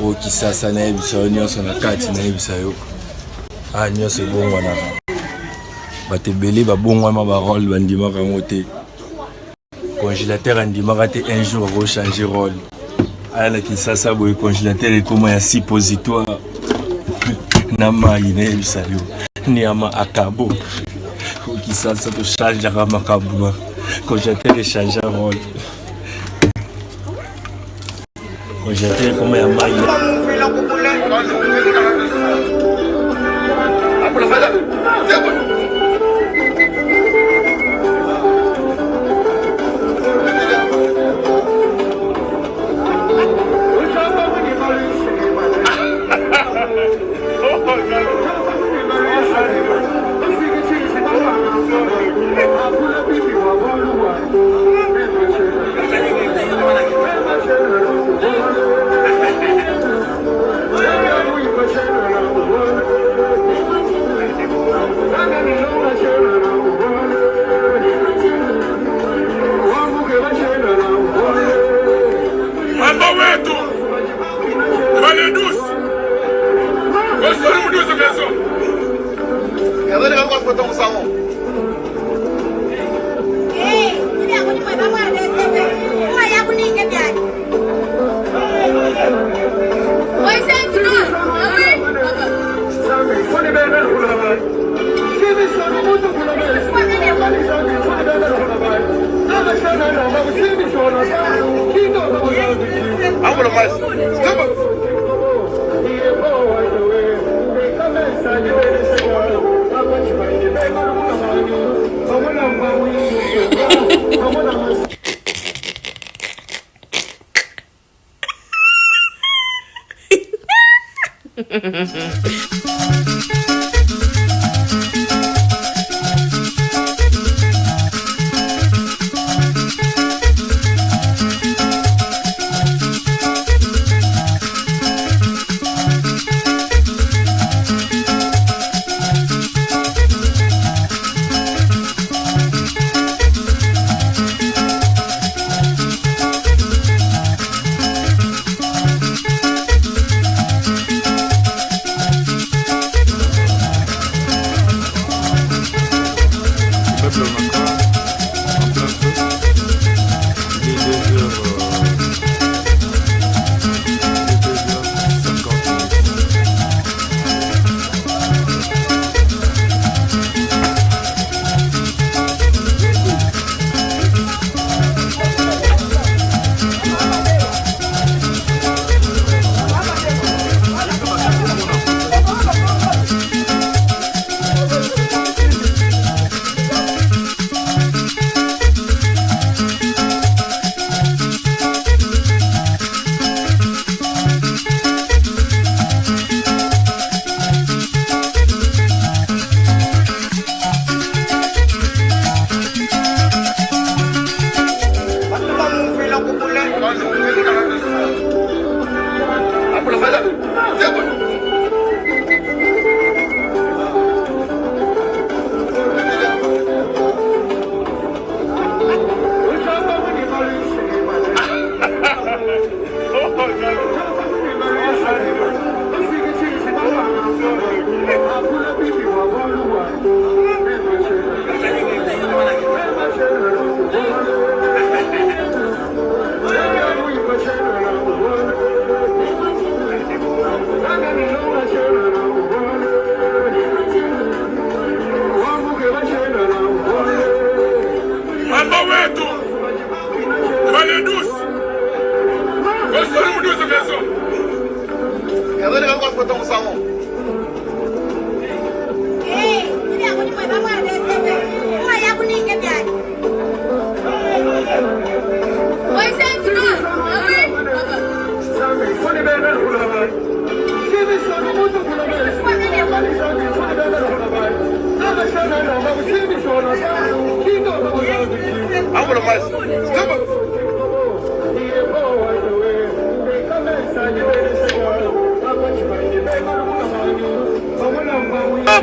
O kisasa na ebisa nyonso na kati na ebisa yo. Ah nyonso bongo na. Batebeli ba bongo ma ba rôle bandima kango te. Congélateur andima te un jour va changer rôle. Ah la kisasa boy congélateur et comment ya suppositoire. Na mai na ebisa yo. Ni ama akabo. O kisasa to change ra makabuma. Congélateur et changer rôle. Congélateur comment ya mai.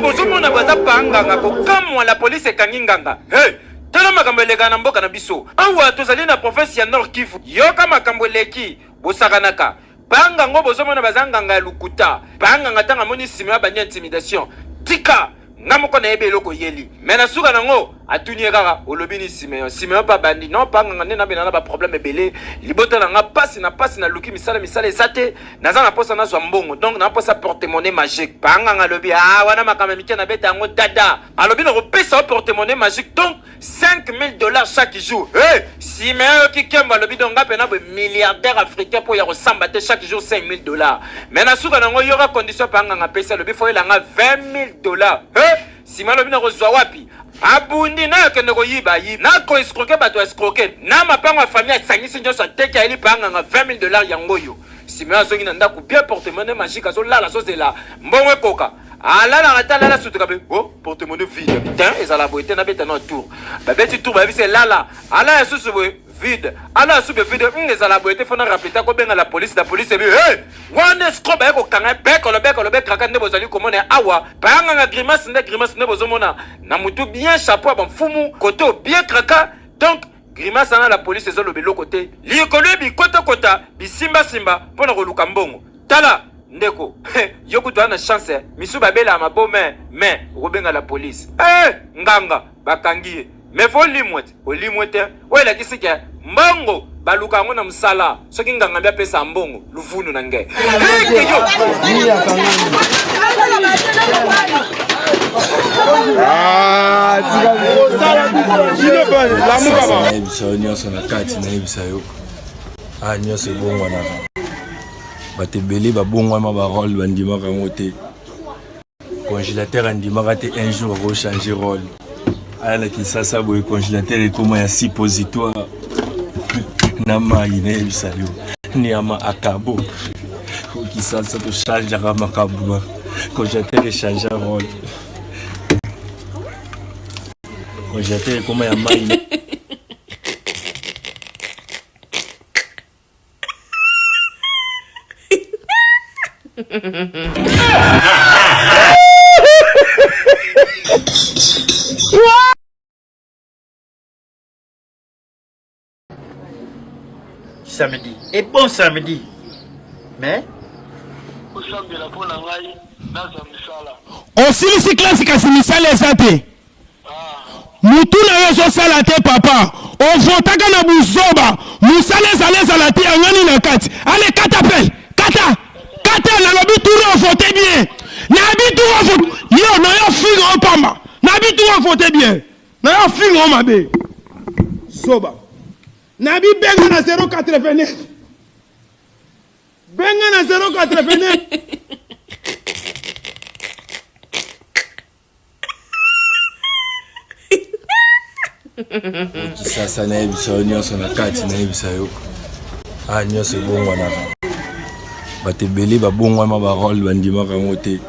Bozomona baza panganga kokamwa la police ekanginganga. Hey, tala makambo elegana mboka na biso. Awa tozali na province ya Nord Kivu. Yoka makambo eleki bosakanaka. banga ngo bozomona bazanganga ya lukuta banga ngatanga moni sima banya intimidation tika ngamoko na ebe eloko yeli mena suka nango atuni kaka olobini Simeon pa bandi non banga ngane na bena ba problème ebele libota na nga pasi na luki misala esate naza na posa na zwa mbongo donc na posa porte-monnaie magique banga ngalobi wana makama mike na beta ngo dada alobi na kopesa porte-monnaie magique donc $5,000 chaque jour. Simeon qui kemba alobi donc nga pena milliardaire africain pour ya resamba te chaque jour $5,000 mena suka nango yoka condition banga ngapesa alobi fo elanga $20,000 Simeon alobi na kozwa wapi abundi na kende ko yiba na ko escroquer bato escroquer na mapango famille atsangisi nyoso teke ali panga nga $20,000 yango yo Simeon azongi na ndako bien porte-monnaie magique azo lala so zela mbongo ekoka ala na tala la sutuka be porte-monnaie vide putain ezala boete na beta na tour ba beti tour ba bise lala ala ya susu vide ala sube vide ezala boete fona rapeta ko benga la police ebi one escroc ba ko kanga beko le kraka nde bozali komona awa panga nga grimace nde bozomona na mutu bien chapeau ba mfumu koto bien kraka donc grimace na la police ezolo belo côté likolo kota bisimba pona ko luka mbongo tala ndeko yokutu ana chance misu babela mabo mais robenga la police nganga bakangi mais faut limwete oela kisika mbongo baluka ngo na msala soki nganga mbia pesa mbongo luvunu na nge nyonso na kati nayebisa yo nyonso ebongwanaka bato ebele babongwama barole bandimaka yango te congélateur andimaka te un jour akochange role aya na Kinshasa boye congélateur ekoma ya suppositoire na mai nayebisa yo niama akabo Kinshasa tochangeaka makambo congélateur echange role congélateur ekoma ya mai Samedi. Et bon samedi. Mais osilisi klasi kasi misala eza te mutu na yo ezosala te papa ovotaka na buzoba mosala ezala te angani na kati ale kata pele kata nalobi turu ovote bien nabi turu ovote yo na yo fingo opamba nabi turu ovote bien na yo fingo mabe zoba nabi benga na 089 benga na 089 Kinshasa nayebisa yo nyonso na kati nayebisa yo nyonso ebongwanaka bato ebele babongwama barole bandimaka yango te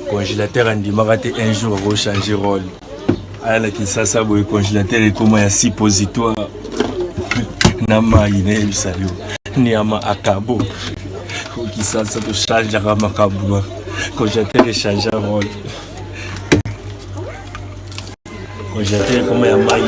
congélateur andimaka te un jour akochange role aya na Kinshasa boye congélateur ekoma ya suppositoire na mai nayebisa yo niama akabo Kinshasa tochangeaka makambo congélateur echange role congélateur ekoma ya mai